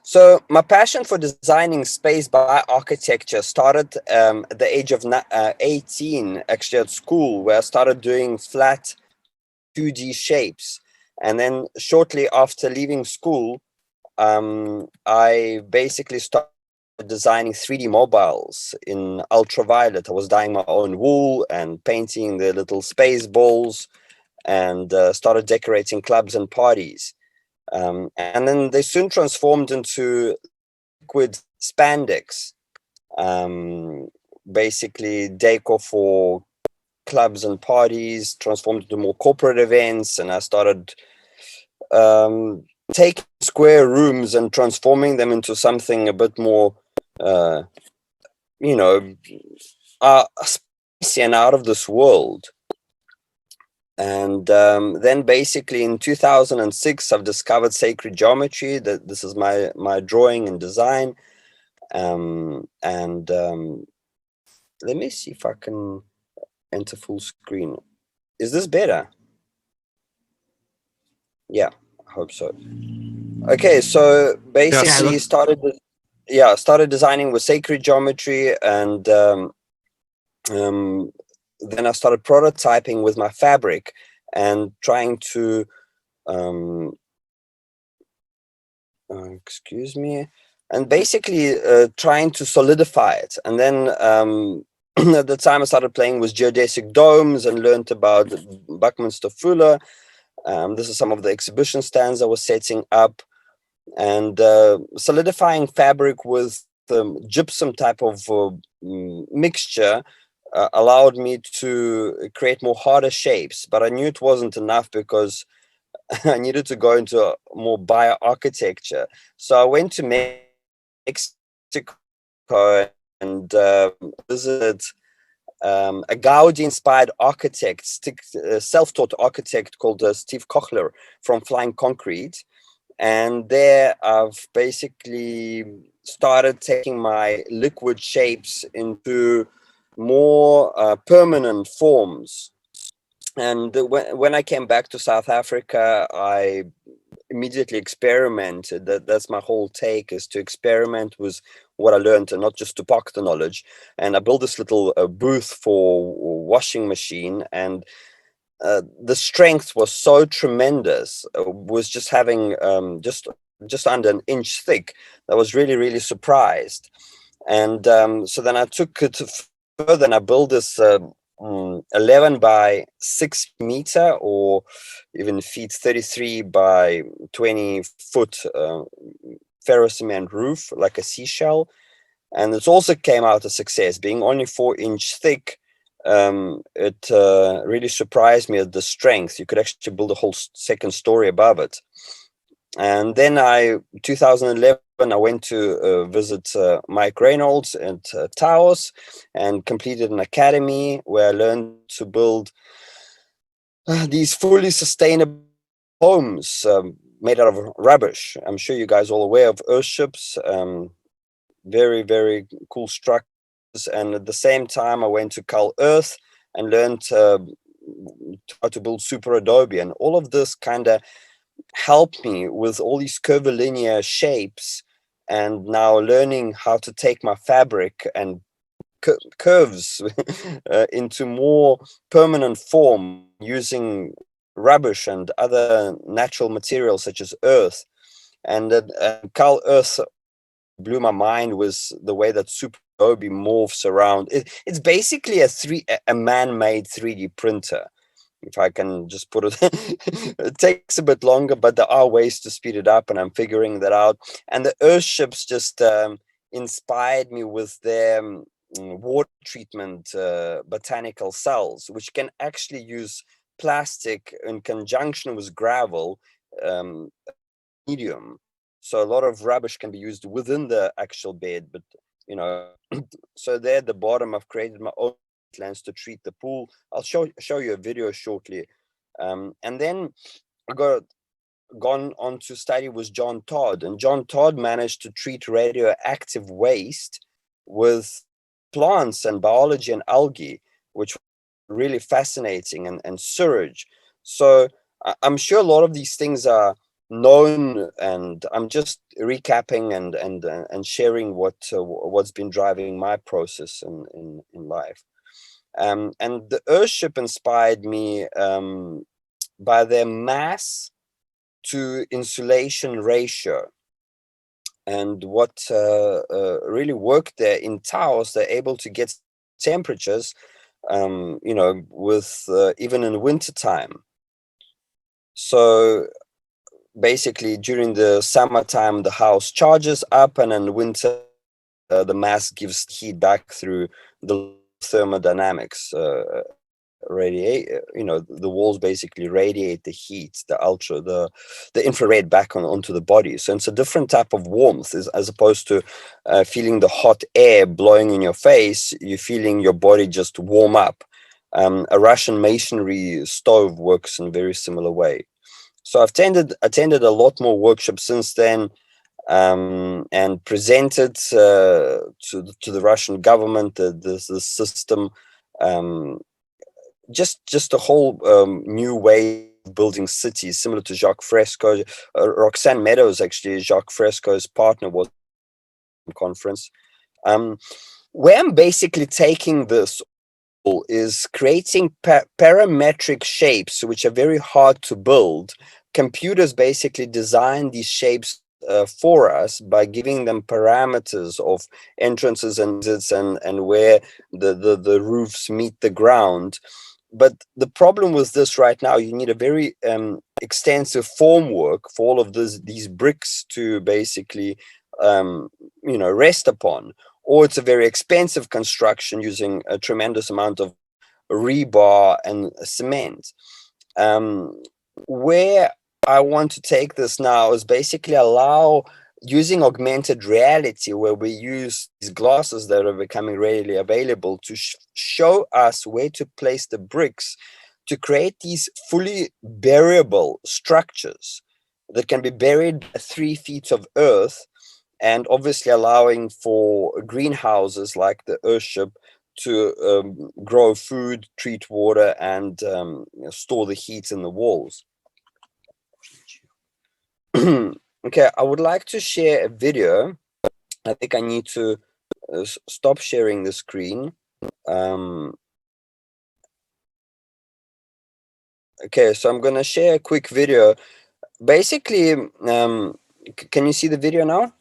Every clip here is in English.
So my passion for designing space by architecture started at the age of 18, actually at school, where I started doing flat 2D shapes. And then shortly after leaving school, I basically started designing 3D mobiles in ultraviolet. I was dyeing my own wool and painting the little space balls, and started decorating clubs and parties. And then they soon transformed into liquid spandex, um, basically decor for clubs and parties, transformed into more corporate events. And I started taking square rooms and transforming them into something a bit more, uh, you know, spicy and out of this world. And then basically in 2006, I've discovered sacred geometry. That this is my drawing and design. And let me see if I can enter full screen. Is this better? Yeah, I hope so. Okay, so basically started designing with sacred geometry, and then I started prototyping with my fabric and trying to excuse me, and basically trying to solidify it. And then at the time I started playing with geodesic domes and learned about Buckminster Fuller. This is some of the exhibition stands I was setting up, and solidifying fabric with gypsum type of mixture allowed me to create more harder shapes. But I knew it wasn't enough because I needed to go into more bioarchitecture. So I went to Mexico and visited a Gaudi-inspired architect, self-taught architect called Steve Kochler from Flying Concrete. And there I've basically started taking my liquid shapes into more permanent forms. And when I came back to South Africa, I immediately experimented. That's my whole take, is to experiment with what I learned and not just to pocket the knowledge. And I built this little booth for washing machine, and the strength was so tremendous. Was just having just under an inch thick. I was really surprised. And so then I took it further, and I built this 11 by 6 meter, or even feet 33 by 20 foot ferrocement roof, like a seashell. And it also came out a success, being only 4-inch thick. It really surprised me at the strength. You could actually build a whole second story above it. And then 2011, I went to visit Mike Reynolds at Taos and completed an academy where I learned to build these fully sustainable homes made out of rubbish. I'm sure you guys are all aware of earthships, very cool structures. And at the same time, I went to Cal Earth and learned how to build super Adobe. And all of this kind of helped me with all these curvilinear shapes, and now learning how to take my fabric and curves into more permanent form using rubbish and other natural materials such as earth. And Cal Earth blew my mind with the way that super Adobe morphs around. It's basically a man-made 3D printer, if I can just put it. It takes a bit longer, but there are ways to speed it up, and I'm figuring that out. And the earthships just inspired me with their water treatment botanical cells, which can actually use plastic in conjunction with gravel medium. So a lot of rubbish can be used within the actual bed, but so there at the bottom, I've created my own plans to treat the pool. I'll show you a video shortly. And then I gone on to study with John Todd, and John Todd managed to treat radioactive waste with plants and biology and algae, which was really fascinating, and sewage. So I'm sure a lot of these things are known, and I'm just recapping and sharing what's been driving my process in life. And the Earthship inspired me by their mass to insulation ratio. And what really worked there in towers, they're able to get temperatures, with even in winter time. So basically, during the summertime, the house charges up, and in winter, the mass gives heat back through the thermodynamics. The walls basically radiate the heat, the infrared back onto the body. So it's a different type of warmth, as opposed to feeling the hot air blowing in your face. You're feeling your body just warm up. A Russian masonry stove works in a very similar way. So I've attended a lot more workshops since then, and presented to the Russian government the system. Um, just a whole new way of building cities, similar to Jacques Fresco. Roxanne Meadows, actually, Jacques Fresco's partner, was in conference. Um, where I'm basically taking this is creating parametric shapes, which are very hard to build. Computers basically design these shapes for us by giving them parameters of entrances and exits, and where the roofs meet the ground. But the problem with this right now, you need a very extensive formwork for all of these bricks to basically rest upon, or it's a very expensive construction using a tremendous amount of rebar and cement. Where I want to take this now is basically allow using augmented reality, where we use these glasses that are becoming readily available to show us where to place the bricks to create these fully buriable structures that can be buried 3 feet of earth, and obviously allowing for greenhouses like the Earthship to grow food, treat water, and store the heat in the walls. Okay, I would like to share a video. I think I need to stop sharing the screen. Okay, so I'm going to share a quick video. Basically, can you see the video now?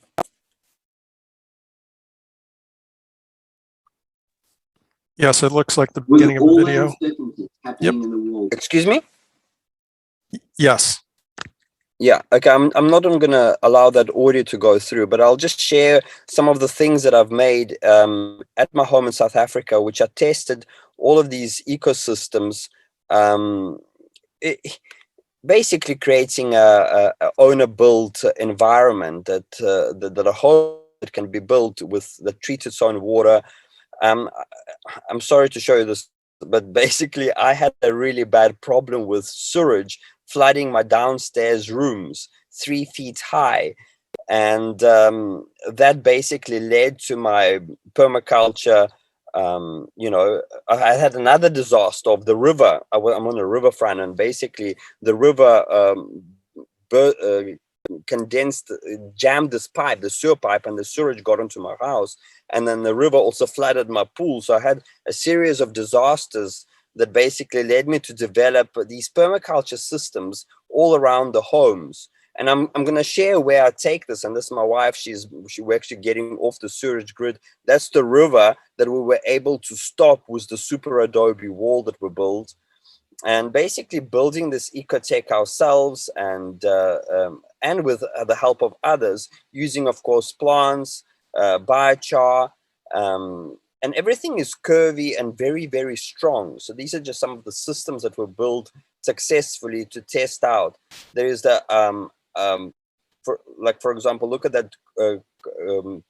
Yes, it looks like the beginning of the video. Yep. Excuse me? Yes. Yeah, okay. I'm not going to allow that audio to go through, but I'll just share some of the things that I've made at my home in South Africa, which I tested all of these ecosystems, basically creating a owner-built environment that a home that can be built with that treats its own water. I'm sorry to show you this, but basically I had a really bad problem with sewage flooding my downstairs rooms 3 feet high. And that basically led to my permaculture. I had another disaster of the river. I'm on a riverfront, and basically the river condensed, jammed this pipe, the sewer pipe, and the sewage got into my house. And then the river also flooded my pool. So I had a series of disasters that basically led me to develop these permaculture systems all around the homes. And I'm going to share where I take this. And this is my wife. We're actually getting off the sewage grid. That's the river that we were able to stop with the super adobe wall that we built. And basically building this ecotech ourselves, and with the help of others, using, of course, plants, biochar, and everything is curvy and very, very strong. So these are just some of the systems that were built successfully to test out. There is the for example, look at that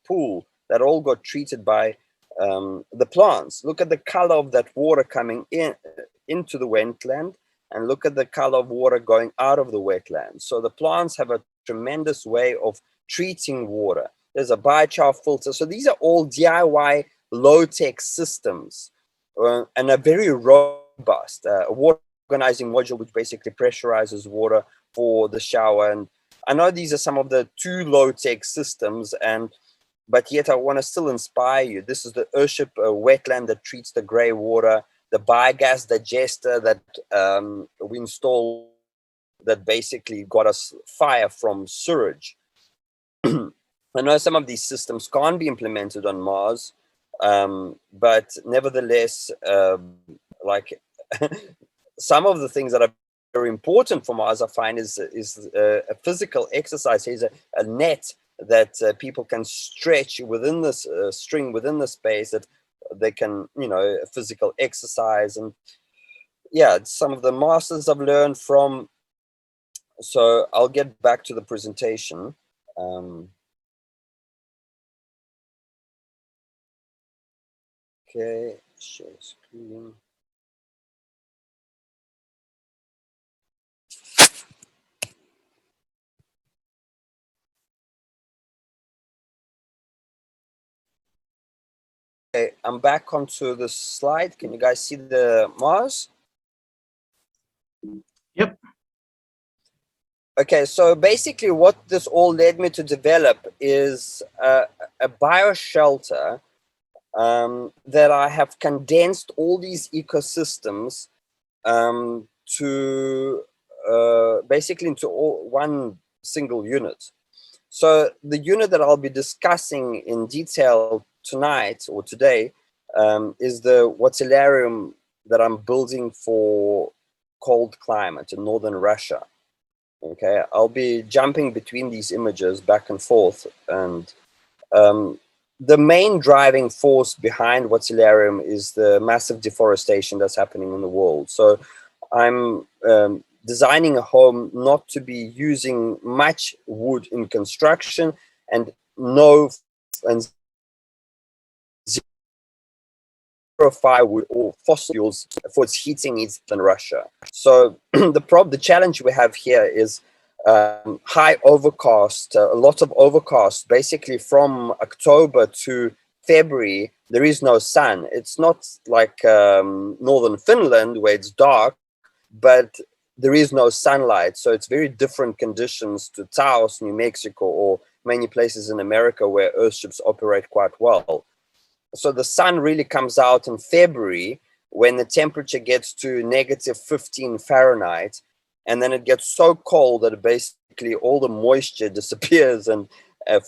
pool that all got treated by the plants. Look at the color of that water coming into the wetland, and look at the color of water going out of the wetland. So the plants have a tremendous way of treating water. There's a biochar filter. So these are all DIY low-tech systems, and a very robust water organizing module, which basically pressurizes water for the shower, and I know these are some of the too low-tech systems, but yet I want to still inspire you. This is the Earthship wetland that treats the grey water, the biogas digester that we installed that basically got us fire from sewage. I know some of these systems can't be implemented on Mars, but nevertheless, like some of the things that are very important for Mars, I find, is a physical exercise. Here's a net that people can stretch within this string within the space that they can, physical exercise. And yeah, some of the masters I've learned from. So I'll get back to the presentation. Okay, share screen. Okay, I'm back onto the slide. Can you guys see the Mars? Yep. Okay, so basically what this all led me to develop is a bioshelter that I have condensed all these ecosystems to basically into one single unit. So the unit that I'll be discussing in detail tonight or today is the Wautillarium that I'm building for cold climate in northern Russia. Okay, I'll be jumping between these images back and forth, and the main driving force behind Wautillarium is the massive deforestation that's happening in the world. So I'm designing a home not to be using much wood in construction and zero firewood or fossil fuels for its heating needs in Russia. So the challenge we have here is high overcast, a lot of overcast. Basically, from October to February, there is no sun. It's not like northern Finland where it's dark, but there is no sunlight. So it's very different conditions to Taos, New Mexico, or many places in America where earthships operate quite well. So the sun really comes out in February when the temperature gets to -15 Fahrenheit, and then it gets so cold that basically all the moisture disappears and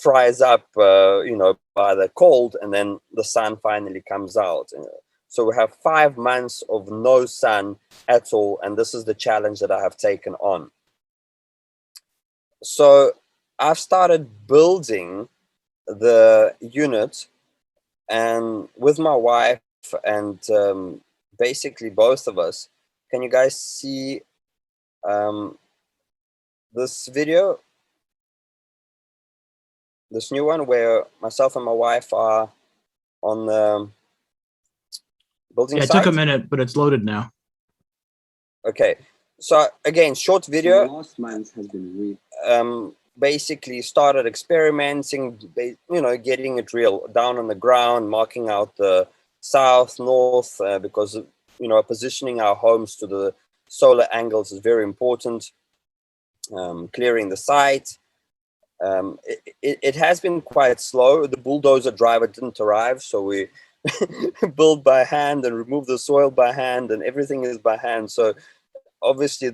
fries up, by the cold, and then the sun finally comes out. So we have 5 months of no sun at all, and this is the challenge that I have taken on. So I've started building the unit and with my wife, and basically both of us. Can you guys see this video, this new one where myself and my wife are on the building site? Yeah, it took a minute, but it's loaded now. Okay, so again, short video. So last month has been basically started experimenting, getting it real down on the ground, marking out the south, north, because, positioning our homes to the solar angles is very important. Clearing the site. It has been quite slow. The bulldozer driver didn't arrive, so we build by hand and remove the soil by hand, and everything is by hand. So obviously,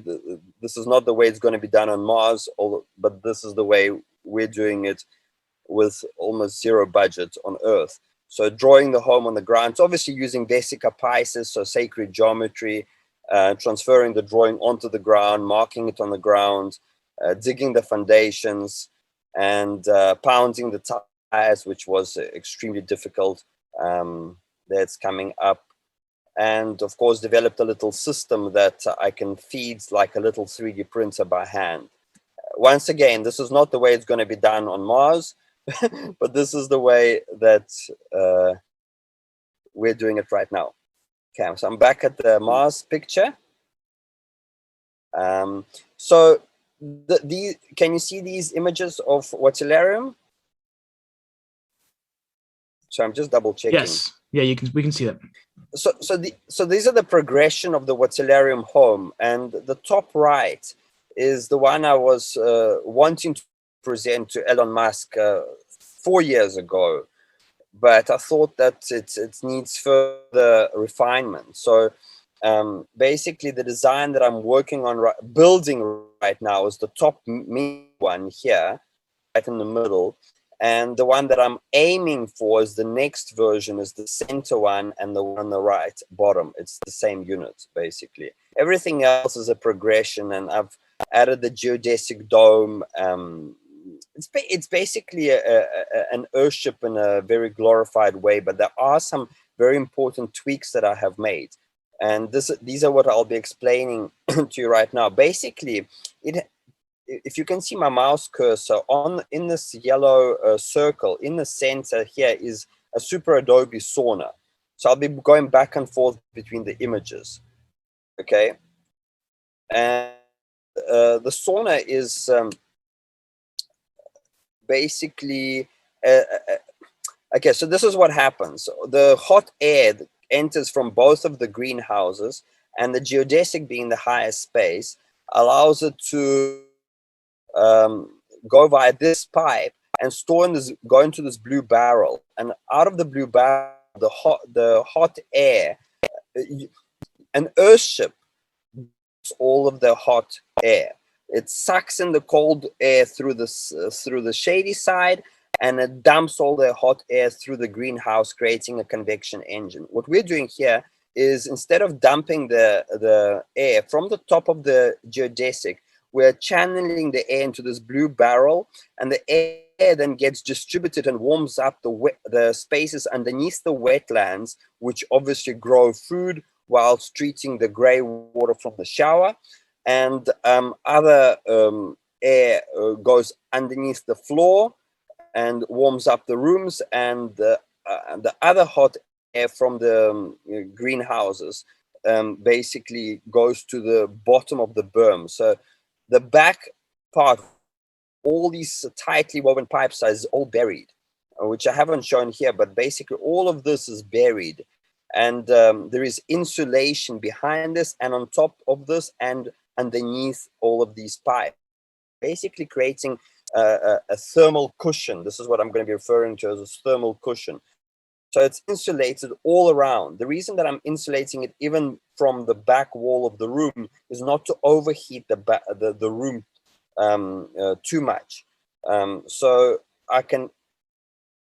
this is not the way it's going to be done on Mars, but this is the way we're doing it with almost zero budget on Earth. So drawing the home on the ground, it's obviously using Vesica Pisces, so sacred geometry, transferring the drawing onto the ground, marking it on the ground, digging the foundations, and pounding the tires, which was extremely difficult. That's coming up. And of course, developed a little system that I can feed like a little 3D printer by hand. Once again, this is not the way it's going to be done on Mars, but this is the way that we're doing it right now. Okay, so I'm back at the Mars picture. So can you see these images of Wautillarium? So I'm just double checking. Yes. Yeah, we can see that. So these are the progression of the Wautillarium home, and the top right is the one I was wanting to present to Elon Musk 4 years ago, but I thought that it needs further refinement. So basically, the design that I'm working on, building right now, is the top one here, right in the middle. And the one that I'm aiming for is the next version, is the center one, and the one on the right bottom. It's the same unit, basically. Everything else is a progression, and I've added the geodesic dome. It's basically an earthship in a very glorified way, but there are some very important tweaks that I have made. And these are what I'll be explaining to you right now. Basically, if you can see my mouse cursor in this yellow circle in the center here is a super Adobe sauna. So I'll be going back and forth between the images. Okay. And the sauna is basically okay, so this is what happens. The hot air enters from both of the greenhouses, and the geodesic, being the highest space, allows it to go via this pipe and go into this blue barrel. And out of the blue barrel, the hot air, an earthship, all of the hot air. It sucks in the cold air through the shady side, and it dumps all the hot air through the greenhouse, creating a convection engine. What we're doing here is, instead of dumping the air from the top of the geodesic, we're channeling the air into this blue barrel, and the air then gets distributed and warms up the spaces underneath the wetlands, which obviously grow food whilst treating the gray water from the shower. And other air goes underneath the floor and warms up the rooms, and the other hot air from the greenhouses basically goes to the bottom of the berm. So the back part, all these tightly woven pipes, is all buried, which I haven't shown here, but basically all of this is buried. And there is insulation behind this and on top of this and underneath all of these pipes, basically creating a thermal cushion. This is what I'm going to be referring to as a thermal cushion. So it's insulated all around. The reason that I'm insulating it even from the back wall of the room is not to overheat the room too much. So I can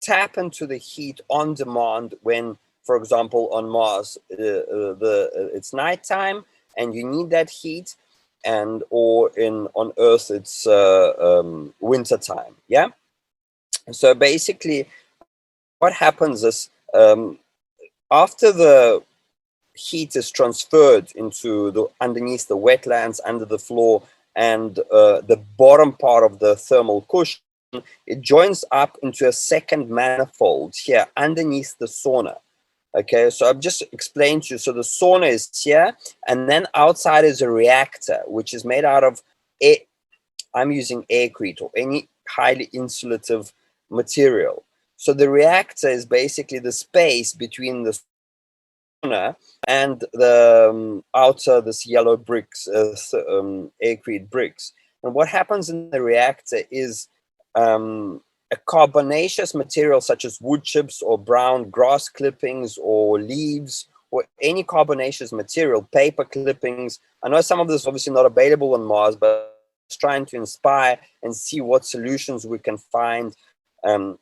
tap into the heat on demand when, for example, on Mars, it's nighttime and you need that heat, or on Earth it's winter time. Yeah. So basically, what happens is, after the heat is transferred into underneath the wetlands, under the floor, and the bottom part of the thermal cushion, it joins up into a second manifold here underneath the sauna. Okay, so I've just explained to you. So the sauna is here, and then outside is a reactor, which is made out of air. I'm using aircrete or any highly insulative material. So the reactor is basically the space between the sauna and the outer, this yellow bricks, aircrete bricks. And what happens in the reactor is a carbonaceous material such as wood chips or brown grass clippings or leaves or any carbonaceous material, paper clippings. I know some of this is obviously not available on Mars, but it's trying to inspire and see what solutions we can find and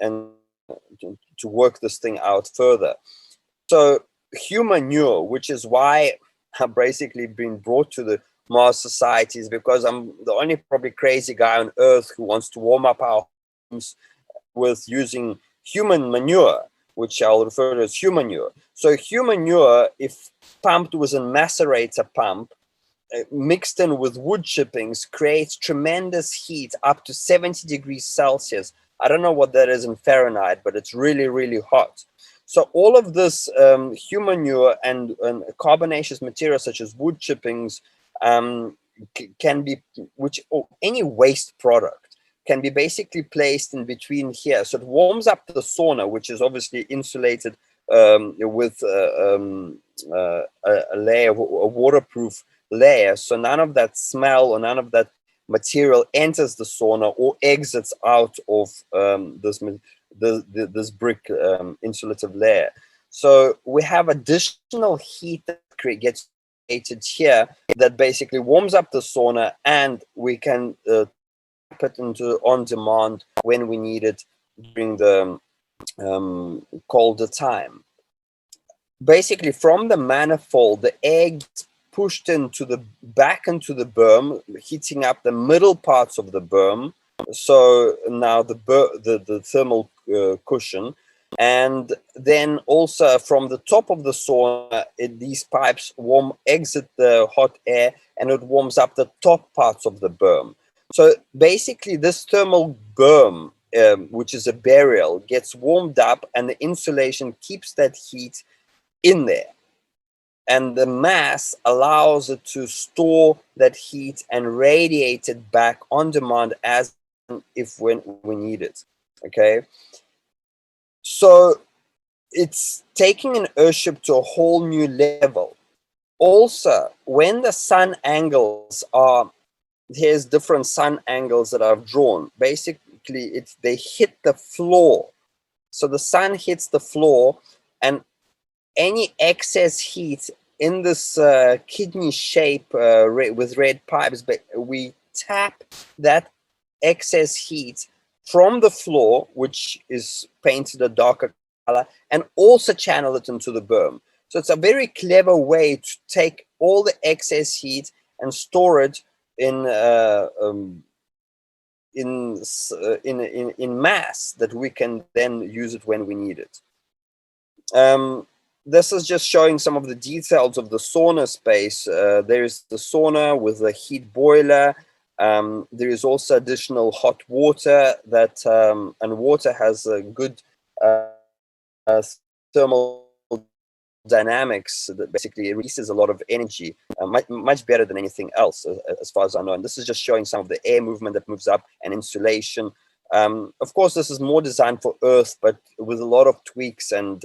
to work this thing out further. So human manure, which is why I've basically been brought to the Mars Society, is because I'm the only probably crazy guy on Earth who wants to warm up our homes with using human manure, which I'll refer to as human manure. So human manure, if pumped with a macerator pump, mixed in with wood chippings, creates tremendous heat up to 70 degrees Celsius. I don't know what that is in Fahrenheit, but it's really, really hot. So all of this human manure and carbonaceous materials such as wood chippings can be, any waste product can be basically placed in between here. So it warms up the sauna, which is obviously insulated with a layer, a waterproof layer. So none of that smell or none of that material enters the sauna or exits out of this brick insulative layer. So we have additional heat that gets created here that basically warms up the sauna, and we can tap it into on demand when we need it during the colder time. Basically, from the manifold, the air gets pushed into the back into the berm, heating up the middle parts of the berm. So now the thermal cushion, and then also from the top of the sauna, these pipes exit the hot air, and it warms up the top parts of the berm. So basically, this thermal berm, which is a burial, gets warmed up, and the insulation keeps that heat in there, and the mass allows it to store that heat and radiate it back on demand as if when we need it. Okay, so it's taking an earthship to a whole new level. Also, when the sun angles are, here's different sun angles that I've drawn. Basically, they hit the floor. So the sun hits the floor, and any excess heat in this kidney shape with red pipes, but we tap that excess heat from the floor, which is painted a darker color, and also channel it into the berm. So it's a very clever way to take all the excess heat and store it in mass that we can then use it when we need it. This is just showing some of the details of the sauna space. There's the sauna with the heat boiler. There is also additional hot water that, and water has a good thermal dynamics that basically releases a lot of energy, much better than anything else, as far as I know. And this is just showing some of the air movement that moves up and insulation. Of course, this is more designed for Earth, but with a lot of tweaks and,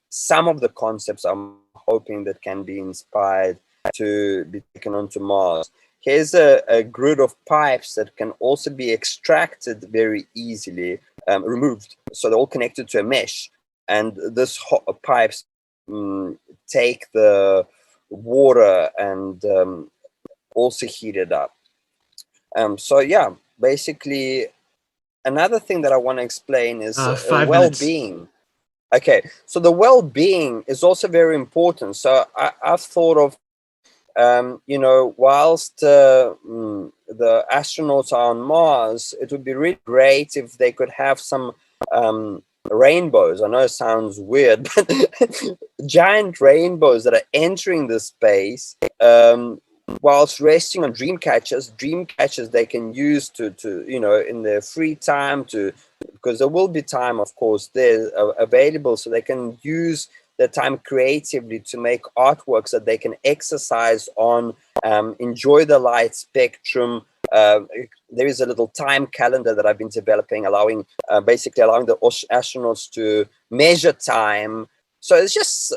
some of the concepts I'm hoping that can be inspired to be taken onto Mars. Here's a grid of pipes that can also be extracted very easily, removed. So they're all connected to a mesh. And this pipes take the water and also heat it up. So yeah, basically, another thing that I want to explain is well-being. Okay, so the well-being is also very important. So I've thought of, whilst the astronauts are on Mars, it would be really great if they could have some rainbows. I know it sounds weird, but giant rainbows that are entering the space whilst resting on dream catchers they can use to in their free time, because there will be time, of course, there available, so they can use their time creatively to make artworks that they can exercise on, enjoy the light spectrum. There is a little time calendar that I've been developing, basically allowing the astronauts to measure time. So it's just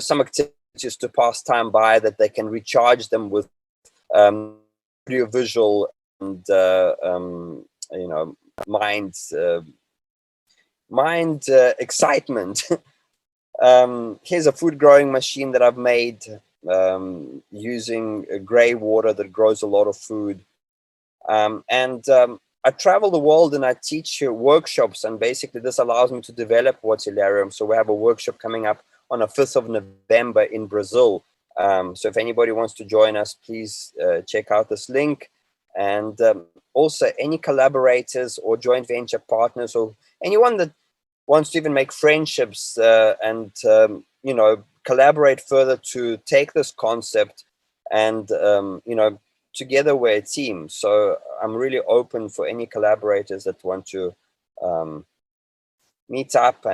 some activities to pass time by that they can recharge them with audiovisual and mind excitement. Here's a food growing machine that I've made using gray water that grows a lot of food. I travel the world and I teach workshops, and basically this allows me to develop Waterlarium. So we have a workshop coming up on the 5th of November in Brazil. So if anybody wants to join us, please check out this link. And also any collaborators or joint venture partners, or anyone that wants to even make friendships and collaborate further to take this concept and together we're a team. So I'm really open for any collaborators that want to meet up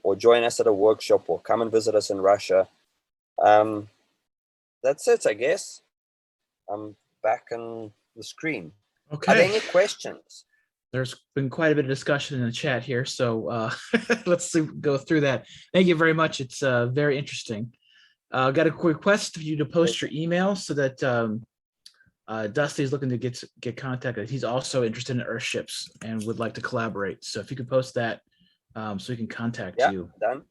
or join us at a workshop or come and visit us in Russia. That's it, I guess. I'm back on the screen. Okay. Are there any questions? There's been quite a bit of discussion in the chat here, so let's go through that. Thank you very much. It's very interesting. Got a quick request for you to post your email so that Dusty's looking to get contacted. He's also interested in earthships and would like to collaborate. So if you could post that, so we can contact you. Done.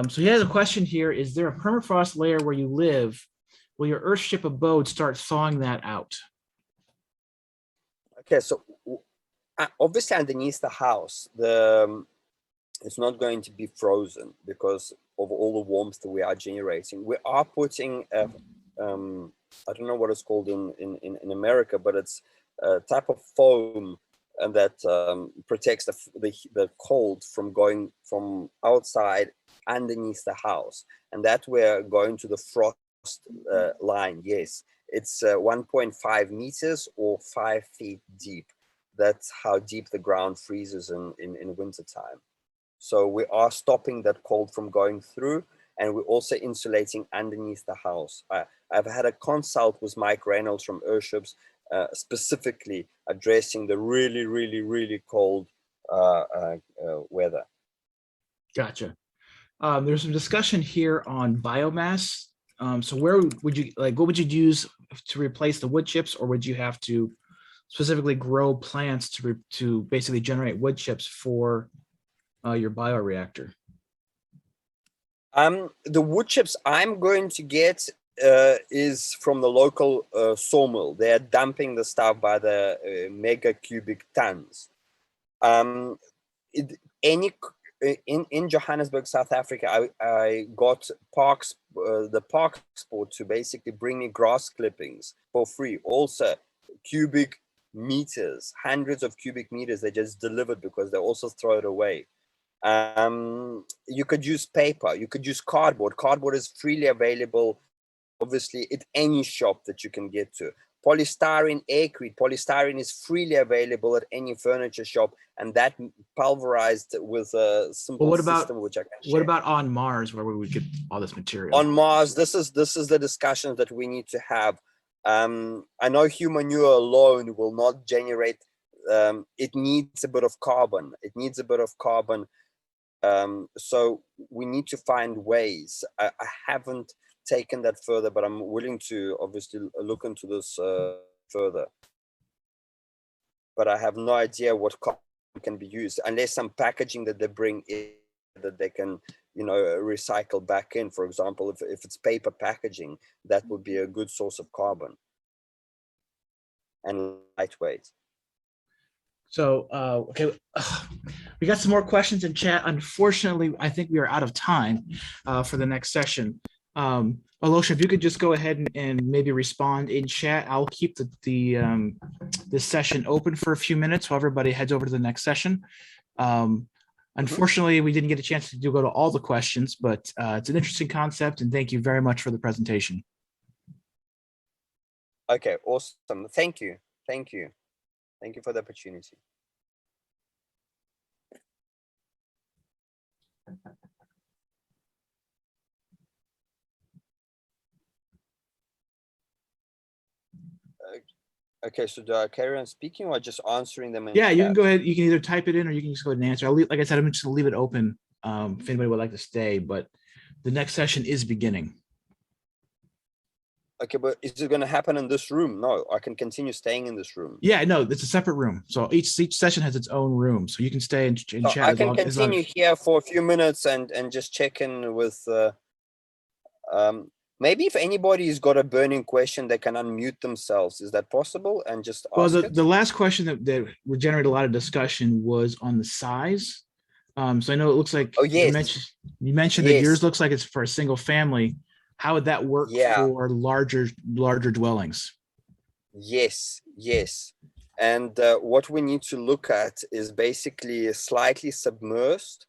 So he has a question here. Is there a permafrost layer where you live? Will your earthship abode start thawing that out? Okay, so obviously underneath the house, it's not going to be frozen because of all the warmth that we are generating. We are putting I don't know what it's called in America, but it's a type of foam and that protects the cold from going from outside underneath the house, and that we're going to the frost line. Yes, it's 1.5 meters or 5 feet deep. That's how deep the ground freezes in winter time. So we are stopping that cold from going through, and we're also insulating underneath the house. I've had a consult with Mike Reynolds from Earthships, specifically addressing the really, really, really cold weather. Gotcha. There's some discussion here on biomass. So where would you what would you use to replace the wood chips, or would you have to specifically grow plants to basically generate wood chips for your bioreactor? The wood chips I'm going to get is from the local sawmill. They're dumping the stuff by the mega cubic tons. In Johannesburg, South Africa, I got the park sport to basically bring me grass clippings for free. Also, cubic meters, hundreds of cubic meters they just delivered because they also throw it away. You could use paper, you could use cardboard. Cardboard is freely available, obviously, at any shop that you can get to. Polystyrene, aircrete. Polystyrene is freely available at any furniture shop, and that pulverized with a simple system which I can share. What about on Mars, where we would get all this material? On Mars, this is the discussion that we need to have. I know human manure alone will not generate. It needs a bit of carbon. It needs a bit of carbon. So we need to find ways. I haven't taken that further, but I'm willing to obviously look into this further. But I have no idea what carbon can be used, unless some packaging that they bring in that they can, recycle back in. For example, if it's paper packaging, that would be a good source of carbon and lightweight. So, okay, we got some more questions in chat. Unfortunately, I think we are out of time for the next session. Alosha, if you could just go ahead and maybe respond in chat, I'll keep this session open for a few minutes while everybody heads over to the next session. Unfortunately, we didn't get a chance to go to all the questions, but it's an interesting concept, and thank you very much for the presentation. Okay, awesome. Thank you. Thank you. Thank you for the opportunity. Okay, so do I carry on speaking or just answering them? Yeah, you can go ahead. You can either type it in or you can just go ahead and answer. Like I said, I'm just going to leave it open if anybody would like to stay, but the next session is beginning. Okay, but is it going to happen in this room? No, I can continue staying in this room. Yeah, no, it's a separate room. So each session has its own room, so you can stay and chat. I can continue here for a few minutes and just check in with. Maybe if anybody's got a burning question, they can unmute themselves. Is that possible? And just ask the last question that would generate a lot of discussion was on the size. So I know it looks like you mentioned that yours looks like it's for a single family. How would that work for larger dwellings? Yes. And what we need to look at is basically slightly submerged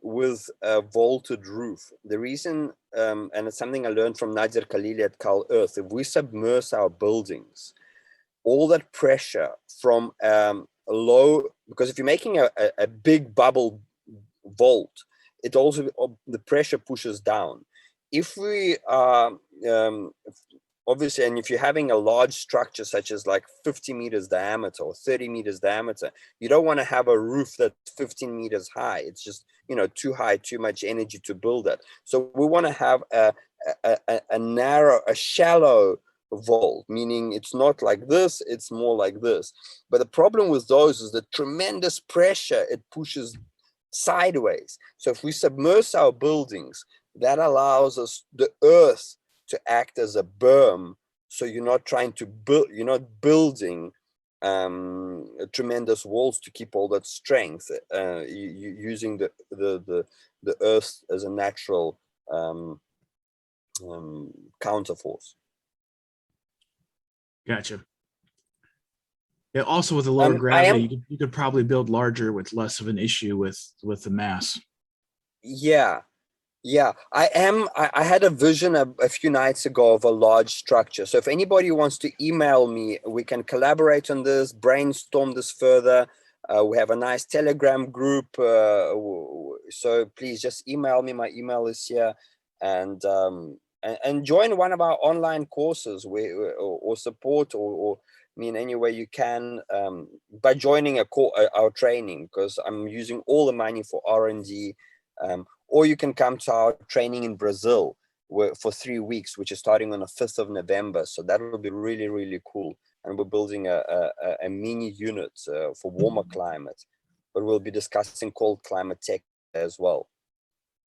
with a vaulted roof. The reason, and it's something I learned from Nadir Khalili at Cal Earth, if we submerge our buildings, all that pressure from low, because if you're making a big bubble vault, it also, the pressure pushes down. If we obviously, and if you're having a large structure such as like 50 meters diameter or 30 meters diameter, you don't want to have a roof that's 15 meters high. It's just, too high, too much energy to build that. So we want to have a shallow vault, meaning it's not like this, it's more like this. But the problem with those is the tremendous pressure it pushes sideways. So if we submerge our buildings, that allows us the earth to act as a berm. So you're not trying to build, you're not building tremendous walls to keep all that strength. Using the earth as a natural counterforce. Gotcha. Yeah, also with the lower I gravity, you could probably build larger with less of an issue with the mass. Yeah, I had a vision a few nights ago of a large structure. So if anybody wants to email me, we can collaborate on this, brainstorm this further. We have a nice Telegram group. So please just email me. My email is here, and join one of our online courses or support or me in any way you can by joining our training, because I'm using all the money for R&D. Or you can come to our training in Brazil for 3 weeks, which is starting on the 5th of November. So that will be really, really cool. And we're building a mini unit for warmer climate, but we'll be discussing cold climate tech as well.